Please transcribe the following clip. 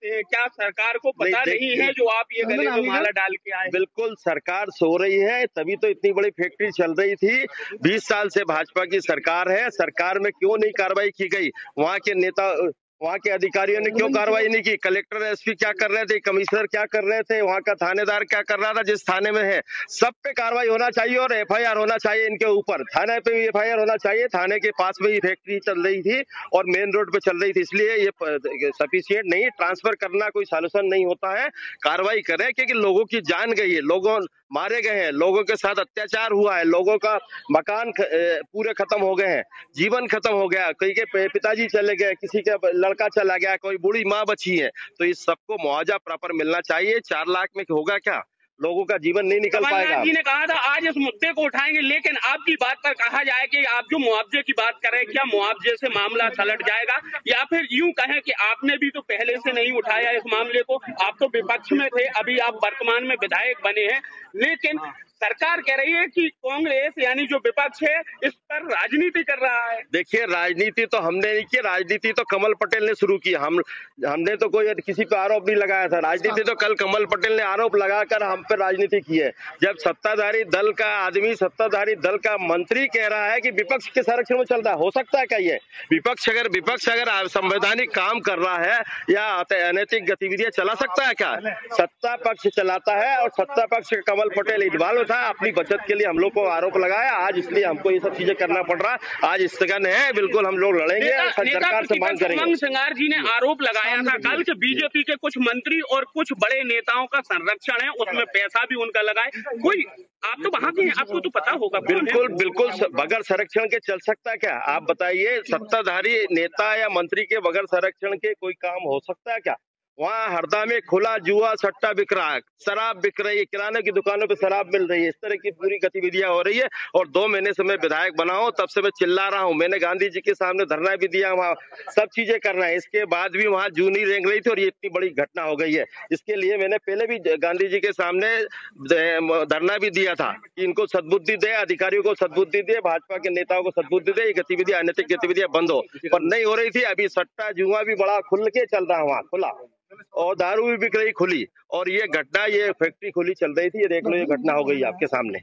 क्या सरकार को पता नहीं है जो आप ये गले में माला डाल के आए? बिल्कुल सरकार सो रही है, तभी तो इतनी बड़ी फैक्ट्री चल रही थी। 20 साल से भाजपा की सरकार है, सरकार में क्यों नहीं कार्रवाई की गई? वहाँ के नेता, वहाँ के अधिकारियों ने क्यों कार्रवाई नहीं की? कलेक्टर एसपी क्या कर रहे थे? कमिश्नर क्या कर रहे थे? वहाँ का थानेदार क्या कर रहा था? जिस थाने में है सब पे कार्रवाई होना चाहिए और एफआईआर होना चाहिए इनके ऊपर। थाने पे भी एफआईआर होना चाहिए। थाने के पास में ही फैक्ट्री चल रही थी और मेन रोड पे चल रही थी, इसलिए ये सफिशियंट नहीं। ट्रांसफर करना कोई सॉल्यूशन नहीं होता है। कार्रवाई करें, क्योंकि लोगों की जान गई है, लोगों मारे गए हैं, लोगों के साथ अत्याचार हुआ है, लोगों का मकान पूरे खत्म हो गए हैं, जीवन खत्म हो गया, कई के पिताजी चले गए, किसी का लड़का चला गया, कोई बूढ़ी माँ बची है। तो इस सबको मुआवजा प्रॉपर मिलना चाहिए। 4 लाख में होगा क्या? लोगों का जीवन नहीं निकल पाएगा। कमलनाथ जी ने कहा था आज इस मुद्दे को उठाएंगे, लेकिन आपकी बात पर कहा जाए कि आप जो मुआवजे की बात कर रहे हैं, क्या मुआवजे से मामला सलट जाएगा, या फिर यूं कहें कि आपने भी तो पहले से नहीं उठाया इस मामले को? आप तो विपक्ष में थे, अभी आप वर्तमान में विधायक बने हैं, लेकिन सरकार कह रही है कि कांग्रेस यानी जो विपक्ष है इस पर राजनीति कर रहा है। देखिए, राजनीति तो हमने नहीं की, राजनीति तो कमल पटेल ने शुरू की। हमने तो कोई किसी पे आरोप नहीं लगाया था। राजनीति तो कल कमल पटेल ने आरोप लगाकर हम पे राजनीति की है। जब सत्ताधारी दल का आदमी, सत्ताधारी दल का मंत्री कह रहा है कि विपक्ष के संरक्षण में चल रहा है, हो सकता है क्या ये? विपक्ष अगर संवैधानिक काम कर रहा है या अनैतिक गतिविधियां चला सकता है क्या? सत्ता पक्ष चलाता है और सत्ता पक्ष का कमल पटेल इन्वॉल्व था। अपनी बचत के लिए हम लोग को आरोप लगाया, आज इसलिए हमको ये सब चीजें करना पड़ रहा है। आज स्थगन है, बिल्कुल हम लोग लड़ेंगे और सरकार से मांग करेंगे। उमंग सिंगार जी ने आरोप लगाया था कल कि बीजेपी के कुछ मंत्री और कुछ बड़े नेताओं का संरक्षण है, उसमें पैसा भी उनका लगा है। कोई, आप तो वहां के हैं, आपको तो पता होगा। बिल्कुल बगैर संरक्षण के चल सकता है क्या? आप बताइए, सत्ताधारी नेता या मंत्री के बगैर संरक्षण के कोई काम हो सकता है क्या? वहाँ हरदा में खुला जुआ सट्टा बिक रहा है, शराब बिक रही है, किराने की दुकानों पे शराब मिल रही है, इस तरह की पूरी गतिविधियां हो रही है। और 2 महीने से मैं विधायक बना हूं, तब से मैं चिल्ला रहा हूं। मैंने गांधी जी के सामने धरना भी दिया, वहाँ सब चीजें करना है। इसके बाद भी वहाँ जू नहीं रेंग रही थी और ये इतनी बड़ी घटना हो गई है। इसके लिए मैंने पहले भी गांधी जी के सामने धरना भी दिया था कि इनको सद्बुद्धि दे, अधिकारियों को सद्बुद्धि दे, भाजपा के नेताओं को सद्बुद्धि दे, ये गतिविधियां, अनैतिक गतिविधियां बंद हो, पर नहीं हो रही थी। अभी सट्टा जुआ भी बड़ा खुल के चल रहा है वहाँ, खुला, और दारू भी बिक रही खुली, और ये घटना, ये फैक्ट्री खुली चल रही थी, ये देख लो, ये घटना हो गई आपके सामने।